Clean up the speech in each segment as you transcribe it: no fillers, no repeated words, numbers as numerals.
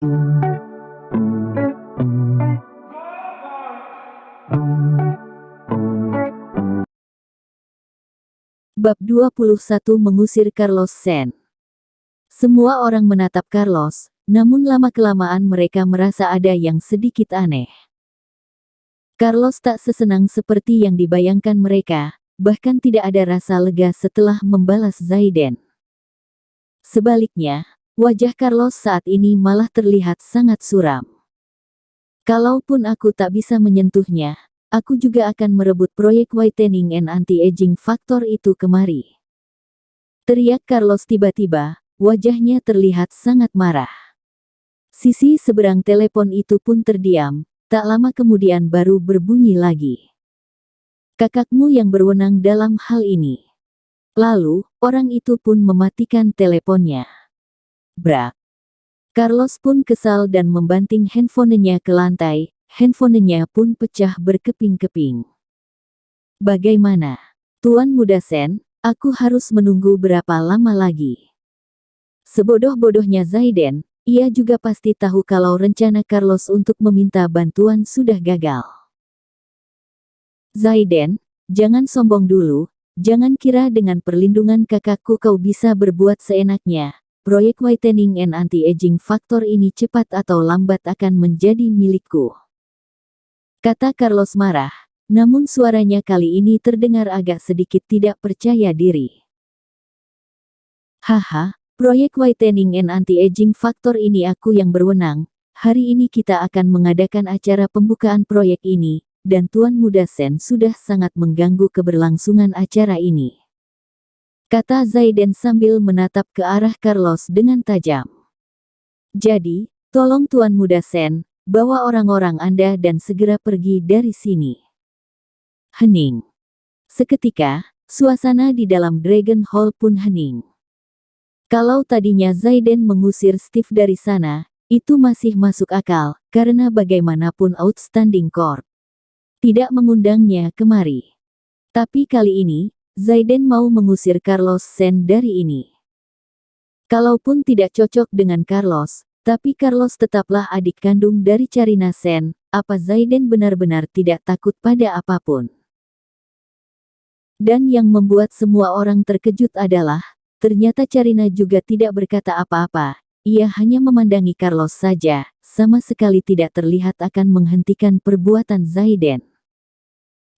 Bab 21 Mengusir Carlos Sen. Semua orang menatap Carlos, namun lama-kelamaan mereka merasa ada yang sedikit aneh. Carlos tak sesenang seperti yang dibayangkan mereka, bahkan tidak ada rasa lega setelah membalas Zayden. Sebaliknya, wajah Carlos saat ini malah terlihat sangat suram. Kalaupun aku tak bisa menyentuhnya, aku juga akan merebut proyek whitening and anti-aging factor itu kemari. Teriak Carlos tiba-tiba, wajahnya terlihat sangat marah. Sisi seberang telepon itu pun terdiam, tak lama kemudian baru berbunyi lagi. Kakakmu yang berwenang dalam hal ini. Lalu, orang itu pun mematikan teleponnya. Brak. Carlos pun kesal dan membanting handphonenya ke lantai, handphonenya pun pecah berkeping-keping. Bagaimana? Tuan Muda Sen, aku harus menunggu berapa lama lagi? Sebodoh-bodohnya Zayden, ia juga pasti tahu kalau rencana Carlos untuk meminta bantuan sudah gagal. Zayden, jangan sombong dulu, jangan kira dengan perlindungan kakakku kau bisa berbuat seenaknya. Proyek whitening and anti-aging factor ini cepat atau lambat akan menjadi milikku. Kata Carlos marah, namun suaranya kali ini terdengar agak sedikit tidak percaya diri. Haha, proyek whitening and anti-aging factor ini aku yang berwenang. Hari ini kita akan mengadakan acara pembukaan proyek ini, dan Tuan Muda Sen sudah sangat mengganggu keberlangsungan acara ini. Kata Zayden sambil menatap ke arah Carlos dengan tajam. Jadi, tolong Tuan Muda Sen, bawa orang-orang Anda dan segera pergi dari sini. Hening. Seketika, suasana di dalam Dragon Hall pun hening. Kalau tadinya Zayden mengusir Steve dari sana, itu masih masuk akal, karena bagaimanapun Outstanding Corp tidak mengundangnya kemari. Tapi kali ini, Zayden mau mengusir Carlos Sen dari ini. Kalaupun tidak cocok dengan Carlos, tapi Carlos tetaplah adik kandung dari Carina Sen, apa Zayden benar-benar tidak takut pada apapun? Dan yang membuat semua orang terkejut adalah, ternyata Carina juga tidak berkata apa-apa, ia hanya memandangi Carlos saja, sama sekali tidak terlihat akan menghentikan perbuatan Zayden.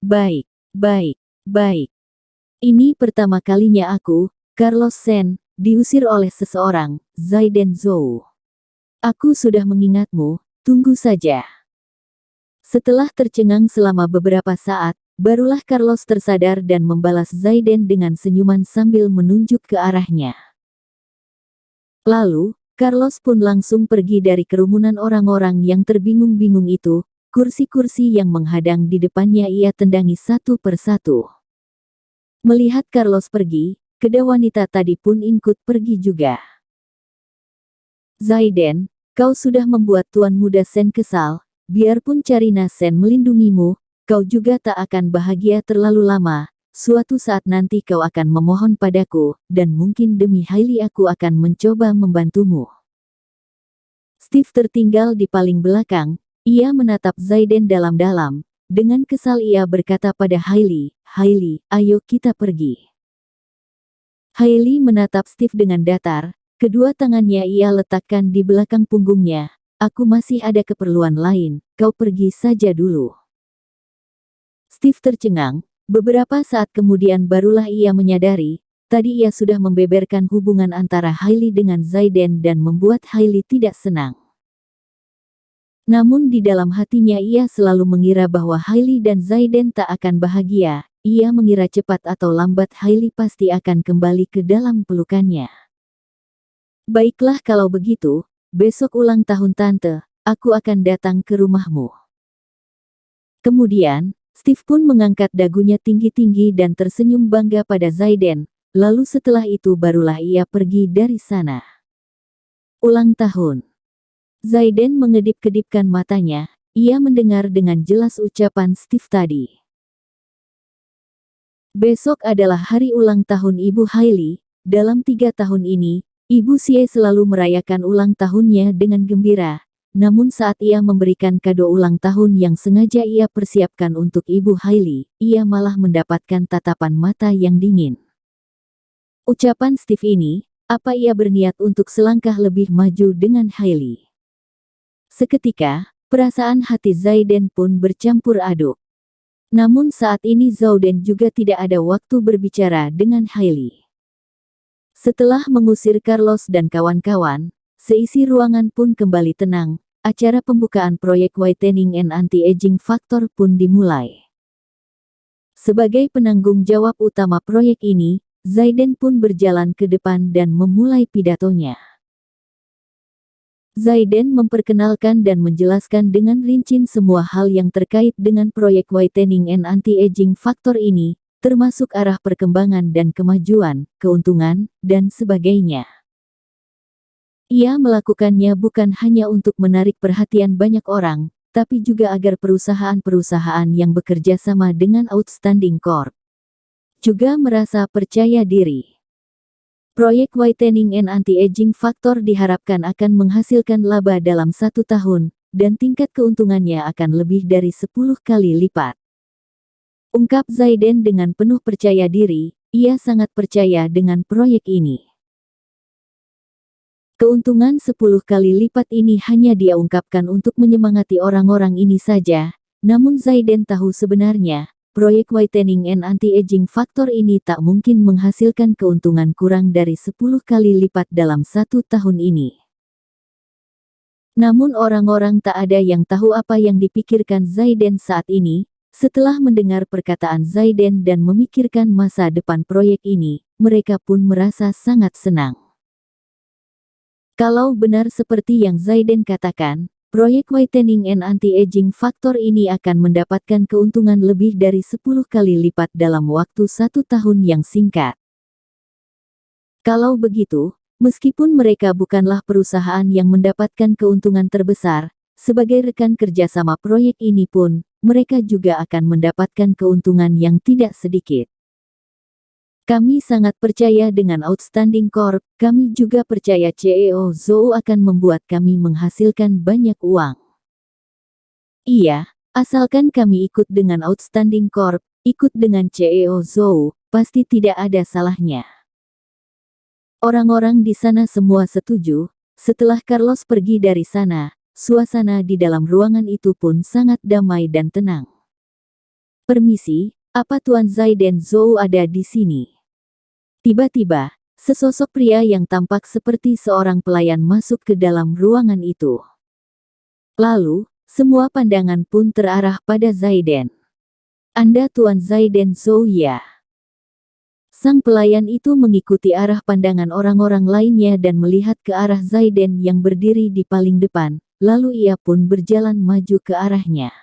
Baik, baik, baik. Ini pertama kalinya aku, Carlos Sen, diusir oleh seseorang, Zayden Zhou. Aku sudah mengingatmu, tunggu saja. Setelah tercengang selama beberapa saat, barulah Carlos tersadar dan membalas Zayden dengan senyuman sambil menunjuk ke arahnya. Lalu, Carlos pun langsung pergi dari kerumunan orang-orang yang terbingung-bingung itu, kursi-kursi yang menghadang di depannya ia tendangi satu persatu. Melihat Carlos pergi, kedua wanita tadi pun ikut pergi juga. Zayden, kau sudah membuat Tuan Muda Sen kesal, biarpun Carina Sen melindungimu, kau juga tak akan bahagia terlalu lama, suatu saat nanti kau akan memohon padaku, dan mungkin demi Hailey aku akan mencoba membantumu. Steve tertinggal di paling belakang, ia menatap Zayden dalam-dalam, dengan kesal ia berkata pada Hailey, Hailey, ayo kita pergi. Hailey menatap Steve dengan datar, kedua tangannya ia letakkan di belakang punggungnya. Aku masih ada keperluan lain, kau pergi saja dulu. Steve tercengang, beberapa saat kemudian barulah ia menyadari, tadi ia sudah membeberkan hubungan antara Hailey dengan Zayden dan membuat Hailey tidak senang. Namun di dalam hatinya ia selalu mengira bahwa Hailey dan Zayden tak akan bahagia, ia mengira cepat atau lambat Hailey pasti akan kembali ke dalam pelukannya. Baiklah kalau begitu, besok ulang tahun Tante, aku akan datang ke rumahmu. Kemudian, Steve pun mengangkat dagunya tinggi-tinggi dan tersenyum bangga pada Zayden, lalu setelah itu barulah ia pergi dari sana. Ulang tahun. Zayden mengedip-kedipkan matanya, ia mendengar dengan jelas ucapan Steve tadi. Besok adalah hari ulang tahun Ibu Hailey, dalam 3 tahun ini, Ibu Xie selalu merayakan ulang tahunnya dengan gembira, namun saat ia memberikan kado ulang tahun yang sengaja ia persiapkan untuk Ibu Hailey, ia malah mendapatkan tatapan mata yang dingin. Ucapan Steve ini, apa ia berniat untuk selangkah lebih maju dengan Hailey? Seketika, perasaan hati Zaiden pun bercampur aduk. Namun saat ini Zauden juga tidak ada waktu berbicara dengan Hailey. Setelah mengusir Carlos dan kawan-kawan, seisi ruangan pun kembali tenang. Acara pembukaan proyek Whitening and Anti-Aging Factor pun dimulai. Sebagai penanggung jawab utama proyek ini, Zaiden pun berjalan ke depan dan memulai pidatonya. Zaiden memperkenalkan dan menjelaskan dengan rinci semua hal yang terkait dengan proyek Whitening and Anti-Aging Factor ini, termasuk arah perkembangan dan kemajuan, keuntungan, dan sebagainya. Ia melakukannya bukan hanya untuk menarik perhatian banyak orang, tapi juga agar perusahaan-perusahaan yang bekerja sama dengan Outstanding Corp juga merasa percaya diri. Proyek Whitening and Anti-Aging Factor diharapkan akan menghasilkan laba dalam 1 tahun, dan tingkat keuntungannya akan lebih dari 10 kali lipat. Ungkap Zaiden dengan penuh percaya diri, ia sangat percaya dengan proyek ini. Keuntungan 10 kali lipat ini hanya dia ungkapkan untuk menyemangati orang-orang ini saja, namun Zaiden tahu sebenarnya, proyek Whitening and Anti-Aging Factor ini tak mungkin menghasilkan keuntungan kurang dari 10 kali lipat dalam 1 tahun ini. Namun orang-orang tak ada yang tahu apa yang dipikirkan Zaiden saat ini. Setelah mendengar perkataan Zaiden dan memikirkan masa depan proyek ini, mereka pun merasa sangat senang. Kalau benar seperti yang Zaiden katakan, proyek Whitening and Anti-Aging Factor ini akan mendapatkan keuntungan lebih dari 10 kali lipat dalam waktu 1 tahun yang singkat. Kalau begitu, meskipun mereka bukanlah perusahaan yang mendapatkan keuntungan terbesar, sebagai rekan kerjasama proyek ini pun, mereka juga akan mendapatkan keuntungan yang tidak sedikit. Kami sangat percaya dengan Outstanding Corp, kami juga percaya CEO Zhou akan membuat kami menghasilkan banyak uang. Iya, asalkan kami ikut dengan Outstanding Corp, ikut dengan CEO Zhou, pasti tidak ada salahnya. Orang-orang di sana semua setuju. Setelah Carlos pergi dari sana, suasana di dalam ruangan itu pun sangat damai dan tenang. Permisi, apa Tuan Zaiden Zhou ada di sini? Tiba-tiba, sesosok pria yang tampak seperti seorang pelayan masuk ke dalam ruangan itu. Lalu, semua pandangan pun terarah pada Zaiden. Anda Tuan Zaiden Zhou ya? Sang pelayan itu mengikuti arah pandangan orang-orang lainnya dan melihat ke arah Zaiden yang berdiri di paling depan, lalu ia pun berjalan maju ke arahnya.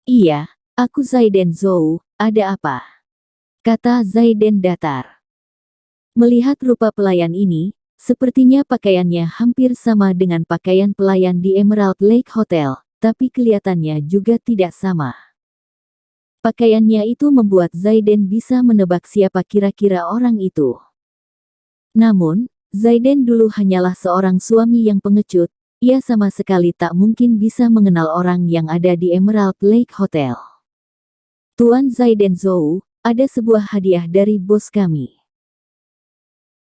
Iya, aku Zaiden Zhou, ada apa? Kata Zaiden datar. Melihat rupa pelayan ini, sepertinya pakaiannya hampir sama dengan pakaian pelayan di Emerald Lake Hotel, tapi kelihatannya juga tidak sama. Pakaiannya itu membuat Zaiden bisa menebak siapa kira-kira orang itu. Namun, Zaiden dulu hanyalah seorang suami yang pengecut, ia sama sekali tak mungkin bisa mengenal orang yang ada di Emerald Lake Hotel. Tuan Zaiden Zhou, ada sebuah hadiah dari bos kami.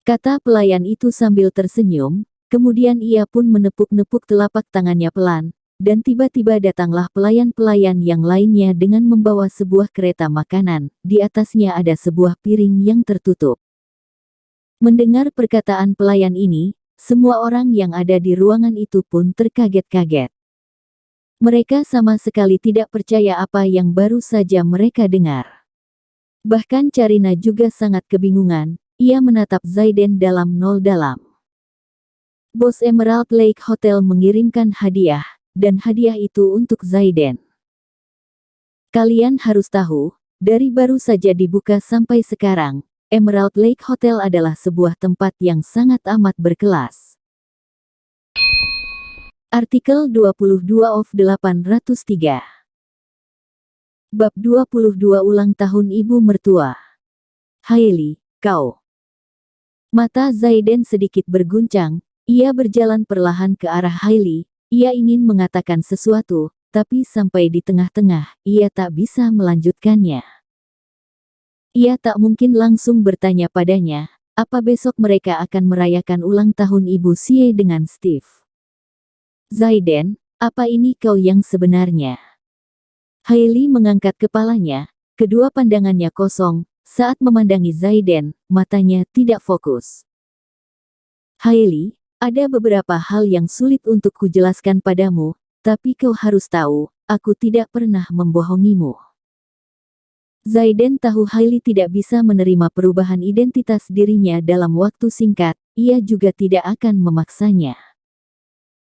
Kata pelayan itu sambil tersenyum, kemudian ia pun menepuk-nepuk telapak tangannya pelan, dan tiba-tiba datanglah pelayan-pelayan yang lainnya dengan membawa sebuah kereta makanan, di atasnya ada sebuah piring yang tertutup. Mendengar perkataan pelayan ini, semua orang yang ada di ruangan itu pun terkaget-kaget. Mereka sama sekali tidak percaya apa yang baru saja mereka dengar. Bahkan Carina juga sangat kebingungan. Ia menatap Zaiden dalam. Bos Emerald Lake Hotel mengirimkan hadiah, dan hadiah itu untuk Zaiden. Kalian harus tahu, dari baru saja dibuka sampai sekarang, Emerald Lake Hotel adalah sebuah tempat yang sangat amat berkelas. Artikel 22/803. Bab 22 Ulang Tahun Ibu Mertua. Hailey, kau Mata Zaiden sedikit berguncang, ia berjalan perlahan ke arah Hailey, ia ingin mengatakan sesuatu, tapi sampai di tengah-tengah, ia tak bisa melanjutkannya. Ia tak mungkin langsung bertanya padanya, apa besok mereka akan merayakan ulang tahun Ibu Xie dengan Steve. Zaiden, apa ini kau yang sebenarnya? Hailey mengangkat kepalanya, kedua pandangannya kosong, saat memandangi Zaiden, matanya tidak fokus. Hailey, ada beberapa hal yang sulit untuk kujelaskan padamu, tapi kau harus tahu, aku tidak pernah membohongimu. Zaiden tahu Hailey tidak bisa menerima perubahan identitas dirinya dalam waktu singkat, ia juga tidak akan memaksanya.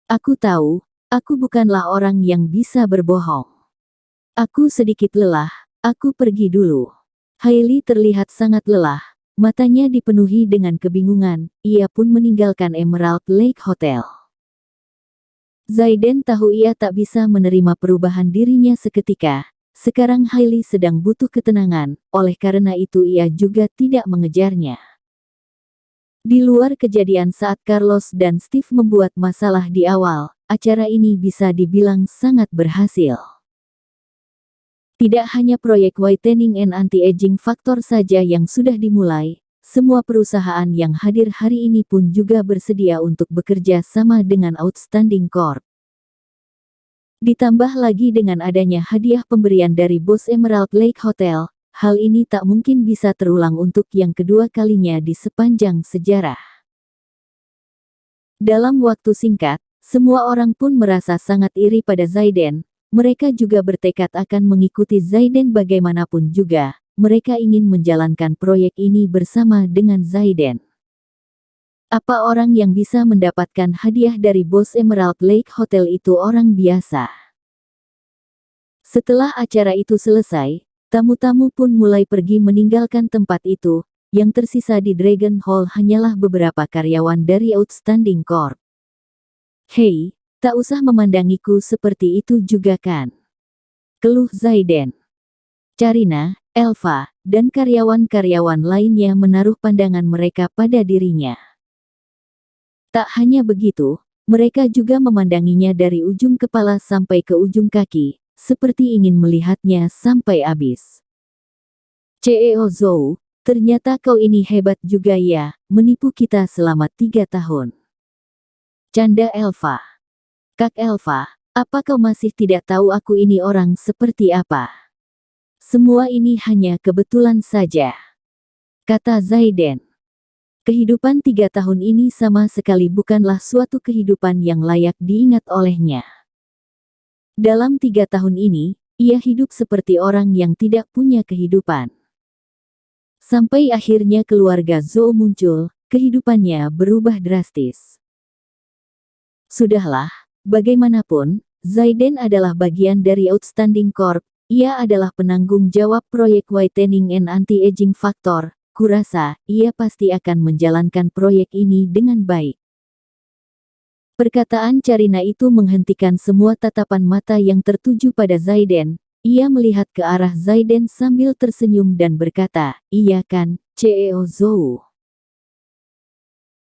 Aku tahu, aku bukanlah orang yang bisa berbohong. Aku sedikit lelah, aku pergi dulu. Hailey terlihat sangat lelah. Matanya dipenuhi dengan kebingungan, ia pun meninggalkan Emerald Lake Hotel. Zaiden tahu ia tak bisa menerima perubahan dirinya seketika, sekarang Hailey sedang butuh ketenangan, oleh karena itu ia juga tidak mengejarnya. Di luar kejadian saat Carlos dan Steve membuat masalah di awal, acara ini bisa dibilang sangat berhasil. Tidak hanya proyek Whitening and Anti-Aging Factor saja yang sudah dimulai, semua perusahaan yang hadir hari ini pun juga bersedia untuk bekerja sama dengan Outstanding Corp. Ditambah lagi dengan adanya hadiah pemberian dari bos Emerald Lake Hotel, hal ini tak mungkin bisa terulang untuk yang kedua kalinya di sepanjang sejarah. Dalam waktu singkat, semua orang pun merasa sangat iri pada Zaiden. Mereka juga bertekad akan mengikuti Zaiden bagaimanapun juga, mereka ingin menjalankan proyek ini bersama dengan Zaiden. Apa orang yang bisa mendapatkan hadiah dari bos Emerald Lake Hotel itu orang biasa? Setelah acara itu selesai, tamu-tamu pun mulai pergi meninggalkan tempat itu, yang tersisa di Dragon Hall hanyalah beberapa karyawan dari Outstanding Corp. Hei, tak usah memandangiku seperti itu juga kan? Keluh Zaiden. Carina, Elva, dan karyawan-karyawan lainnya menaruh pandangan mereka pada dirinya. Tak hanya begitu, mereka juga memandanginya dari ujung kepala sampai ke ujung kaki, seperti ingin melihatnya sampai habis. CEO Zhou, ternyata kau ini hebat juga ya, menipu kita selama 3 tahun. Canda Elva. Kak Elva, apa kau masih tidak tahu aku ini orang seperti apa? Semua ini hanya kebetulan saja, kata Zaiden. Kehidupan 3 tahun ini sama sekali bukanlah suatu kehidupan yang layak diingat olehnya. Dalam 3 tahun ini, ia hidup seperti orang yang tidak punya kehidupan. Sampai akhirnya keluarga Zhou muncul, kehidupannya berubah drastis. Sudahlah. Bagaimanapun, Zaiden adalah bagian dari Outstanding Corp, ia adalah penanggung jawab proyek Whitening and Anti-Aging Factor, kurasa, ia pasti akan menjalankan proyek ini dengan baik. Perkataan Carina itu menghentikan semua tatapan mata yang tertuju pada Zaiden, ia melihat ke arah Zaiden sambil tersenyum dan berkata, iya kan, CEO Zhou.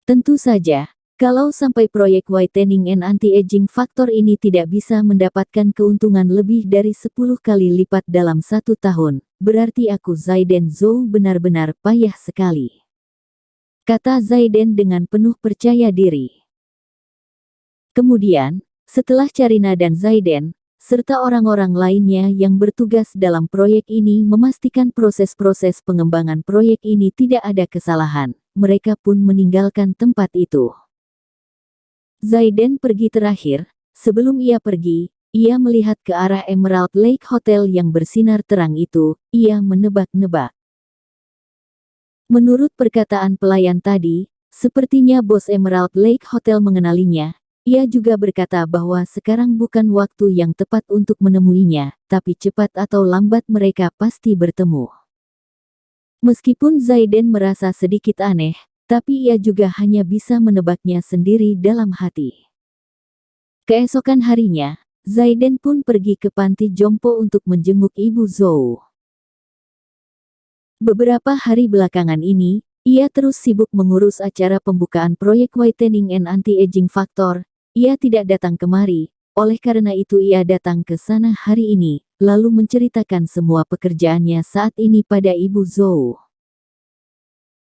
Tentu saja. Kalau sampai proyek Whitening and Anti-Aging Factor ini tidak bisa mendapatkan keuntungan lebih dari 10 kali lipat dalam 1 tahun, berarti aku Zaiden Zhou benar-benar payah sekali. Kata Zaiden dengan penuh percaya diri. Kemudian, setelah Carina dan Zaiden, serta orang-orang lainnya yang bertugas dalam proyek ini memastikan proses-proses pengembangan proyek ini tidak ada kesalahan, mereka pun meninggalkan tempat itu. Zaiden pergi terakhir, sebelum ia pergi, ia melihat ke arah Emerald Lake Hotel yang bersinar terang itu, ia menebak-nebak. Menurut perkataan pelayan tadi, sepertinya bos Emerald Lake Hotel mengenalinya, ia juga berkata bahwa sekarang bukan waktu yang tepat untuk menemuinya, tapi cepat atau lambat mereka pasti bertemu. Meskipun Zaiden merasa sedikit aneh, tapi ia juga hanya bisa menebaknya sendiri dalam hati. Keesokan harinya, Zaiden pun pergi ke panti jompo untuk menjenguk Ibu Zhou. Beberapa hari belakangan ini, Ia terus sibuk mengurus acara pembukaan proyek Whitening and Anti-Aging Factor. Ia tidak datang kemari, oleh karena itu ia datang ke sana hari ini, lalu menceritakan semua pekerjaannya saat ini pada Ibu Zhou.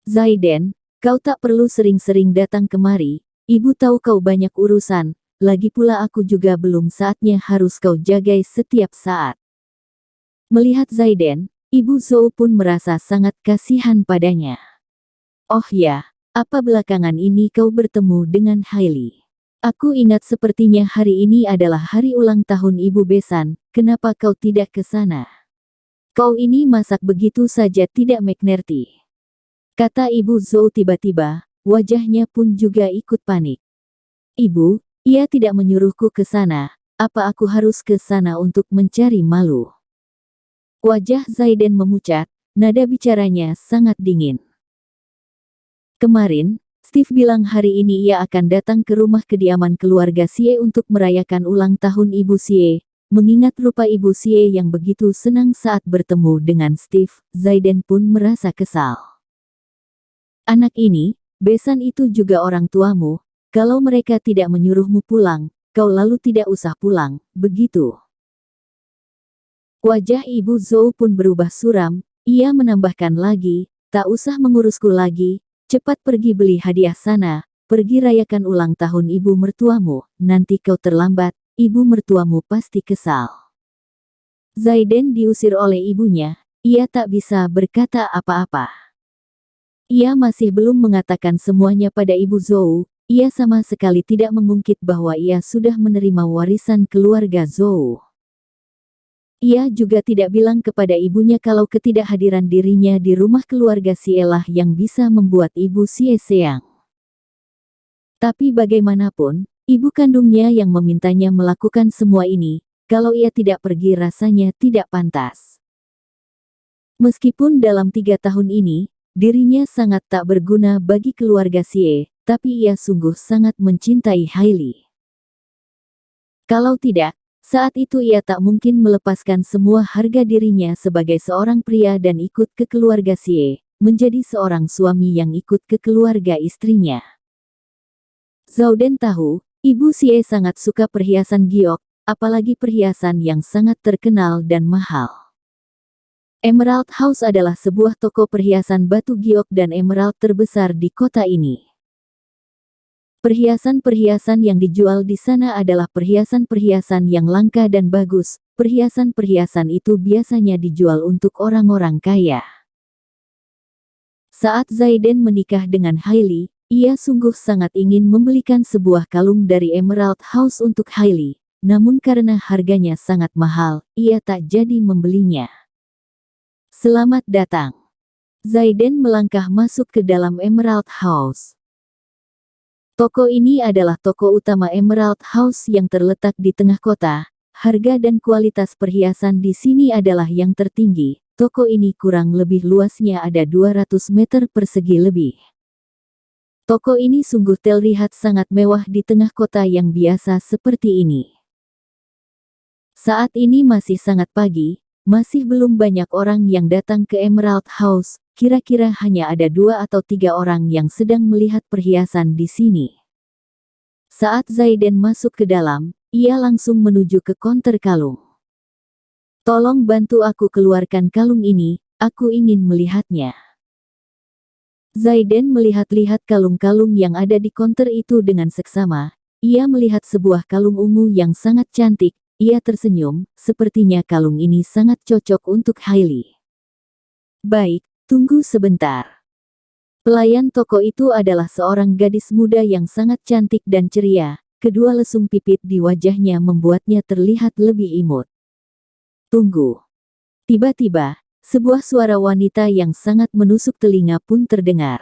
Zaiden, kau tak perlu sering-sering datang kemari, ibu tahu kau banyak urusan, lagi pula aku juga belum saatnya harus kau jagai setiap saat. Melihat Zaiden, Ibu Zhou pun merasa sangat kasihan padanya. Oh ya, apa belakangan ini kau bertemu dengan Hailey? Aku ingat sepertinya hari ini adalah hari ulang tahun Ibu Besan, kenapa kau tidak ke sana? Kau ini masak begitu saja tidak mengerti. Kata Ibu Zhou tiba-tiba, wajahnya pun juga ikut panik. Ibu, ia tidak menyuruhku ke sana, apa aku harus ke sana untuk mencari malu? Wajah Zaiden memucat, nada bicaranya sangat dingin. Kemarin, Steve bilang hari ini ia akan datang ke rumah kediaman keluarga Xie untuk merayakan ulang tahun Ibu Xie. Mengingat rupa Ibu Xie yang begitu senang saat bertemu dengan Steve, Zaiden pun merasa kesal. Anak ini, Besan itu juga orang tuamu, kalau mereka tidak menyuruhmu pulang, kau lalu tidak usah pulang, begitu. Wajah Ibu Zhou pun berubah suram, ia menambahkan lagi, tak usah mengurusku lagi, cepat pergi beli hadiah sana, pergi rayakan ulang tahun ibu mertuamu, nanti kau terlambat, ibu mertuamu pasti kesal. Zaiden diusir oleh ibunya, ia tak bisa berkata apa-apa. Ia masih belum mengatakan semuanya pada Ibu Zhou, ia sama sekali tidak mengungkit bahwa ia sudah menerima warisan keluarga Zhou. Ia juga tidak bilang kepada ibunya kalau ketidakhadiran dirinya di rumah keluarga Xie lah yang bisa membuat Ibu Xie seang. Tapi bagaimanapun, ibu kandungnya yang memintanya melakukan semua ini, kalau ia tidak pergi rasanya tidak pantas. Meskipun dalam 3 tahun ini, dirinya sangat tak berguna bagi keluarga Xie, tapi ia sungguh sangat mencintai Hailey. Kalau tidak, saat itu ia tak mungkin melepaskan semua harga dirinya sebagai seorang pria dan ikut ke keluarga Xie, menjadi seorang suami yang ikut ke keluarga istrinya. Zaiden tahu, Ibu Xie sangat suka perhiasan giok, apalagi perhiasan yang sangat terkenal dan mahal. Emerald House adalah sebuah toko perhiasan batu giok dan emerald terbesar di kota ini. Perhiasan-perhiasan yang dijual di sana adalah perhiasan-perhiasan yang langka dan bagus. Perhiasan-perhiasan itu biasanya dijual untuk orang-orang kaya. Saat Zaiden menikah dengan Hailey, ia sungguh sangat ingin membelikan sebuah kalung dari Emerald House untuk Hailey, namun karena harganya sangat mahal, ia tak jadi membelinya. Selamat datang. Zaiden melangkah masuk ke dalam Emerald House. Toko ini adalah toko utama Emerald House yang terletak di tengah kota. Harga dan kualitas perhiasan di sini adalah yang tertinggi. Toko ini kurang lebih luasnya ada 200 meter persegi lebih. Toko ini sungguh terlihat sangat mewah di tengah kota yang biasa seperti ini. Saat ini masih sangat pagi, masih belum banyak orang yang datang ke Emerald House. Kira-kira hanya ada 2 atau 3 orang yang sedang melihat perhiasan di sini. Saat Zaiden masuk ke dalam, ia langsung menuju ke konter kalung. Tolong bantu aku keluarkan kalung ini, aku ingin melihatnya. Zaiden melihat-lihat kalung-kalung yang ada di konter itu dengan seksama. Ia melihat sebuah kalung ungu yang sangat cantik, ia tersenyum, sepertinya kalung ini sangat cocok untuk Hailey. Baik. Tunggu sebentar. Pelayan toko itu adalah seorang gadis muda yang sangat cantik dan ceria, kedua lesung pipit di wajahnya membuatnya terlihat lebih imut. Tunggu. Tiba-tiba, sebuah suara wanita yang sangat menusuk telinga pun terdengar.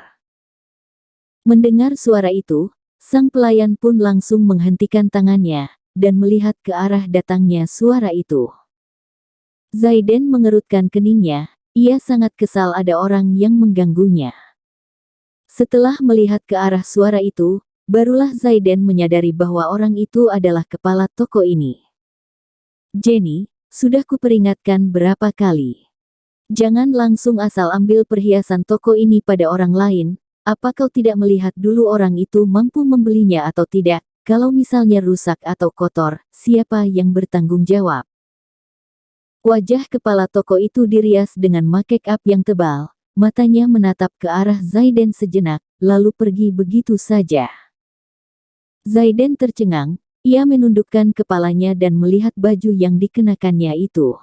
Mendengar suara itu, sang pelayan pun langsung menghentikan tangannya, dan melihat ke arah datangnya suara itu. Zaiden mengerutkan keningnya. Ia sangat kesal ada orang yang mengganggunya. Setelah melihat ke arah suara itu, barulah Zaiden menyadari bahwa orang itu adalah kepala toko ini. Jenny, sudah kuperingatkan berapa kali. Jangan langsung asal ambil perhiasan toko ini pada orang lain. Apa kau tidak melihat dulu orang itu mampu membelinya atau tidak? Kalau misalnya rusak atau kotor, siapa yang bertanggung jawab? Wajah kepala toko itu dirias dengan make up yang tebal. Matanya menatap ke arah Zaiden sejenak, lalu pergi begitu saja. Zaiden tercengang, ia menundukkan kepalanya dan melihat baju yang dikenakannya itu.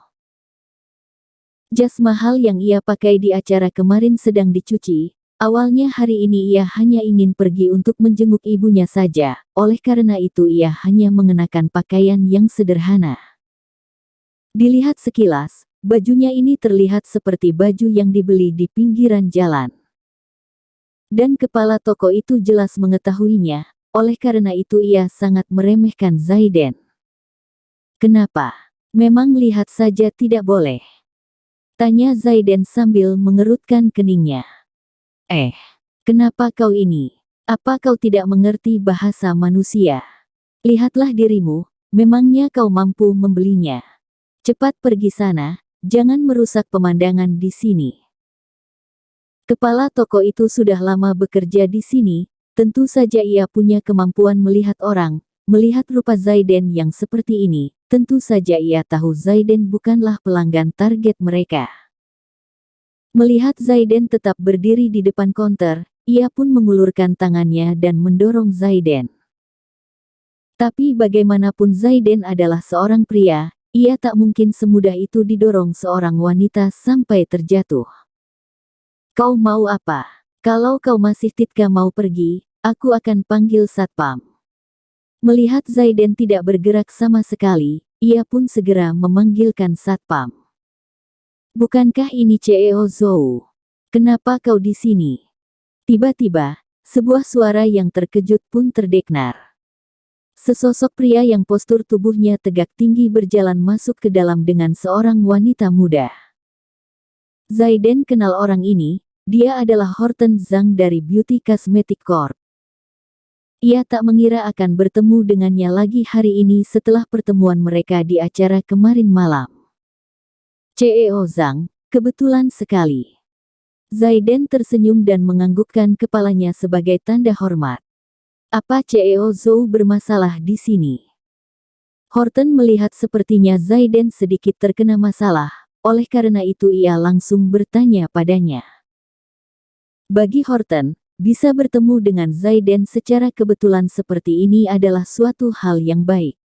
Jas mahal yang ia pakai di acara kemarin sedang dicuci. Awalnya hari ini ia hanya ingin pergi untuk menjenguk ibunya saja, oleh karena itu ia hanya mengenakan pakaian yang sederhana. Dilihat sekilas, bajunya ini terlihat seperti baju yang dibeli di pinggiran jalan. Dan kepala toko itu jelas mengetahuinya, oleh karena itu ia sangat meremehkan Zaiden. Kenapa? Memang lihat saja tidak boleh? Tanya Zaiden sambil mengerutkan keningnya. Kenapa kau ini? Apa kau tidak mengerti bahasa manusia? Lihatlah dirimu, memangnya kau mampu membelinya? Cepat pergi sana, jangan merusak pemandangan di sini. Kepala toko itu sudah lama bekerja di sini, tentu saja ia punya kemampuan melihat orang, melihat rupa Zaiden yang seperti ini, tentu saja ia tahu Zaiden bukanlah pelanggan target mereka. Melihat Zaiden tetap berdiri di depan konter, ia pun mengulurkan tangannya dan mendorong Zaiden. Tapi bagaimanapun Zaiden adalah seorang pria, ia tak mungkin semudah itu didorong seorang wanita sampai terjatuh. Kau mau apa? Kalau kau masih tidak mau pergi, aku akan panggil satpam. Melihat Zaiden tidak bergerak sama sekali, ia pun segera memanggilkan satpam. Bukankah ini CEO Zhou? Kenapa kau di sini? Tiba-tiba, sebuah suara yang terkejut pun terdengar. Sesosok pria yang postur tubuhnya tegak tinggi berjalan masuk ke dalam dengan seorang wanita muda. Zaiden kenal orang ini, dia adalah Horton Zhang dari Beauty Cosmetic Corp. Ia tak mengira akan bertemu dengannya lagi hari ini setelah pertemuan mereka di acara kemarin malam. CEO Zhang, kebetulan sekali. Zaiden tersenyum dan menganggukkan kepalanya sebagai tanda hormat. Apa CEO Zhou bermasalah di sini? Horton melihat sepertinya Zaiden sedikit terkena masalah, oleh karena itu ia langsung bertanya padanya. Bagi Horton, bisa bertemu dengan Zaiden secara kebetulan seperti ini adalah suatu hal yang baik.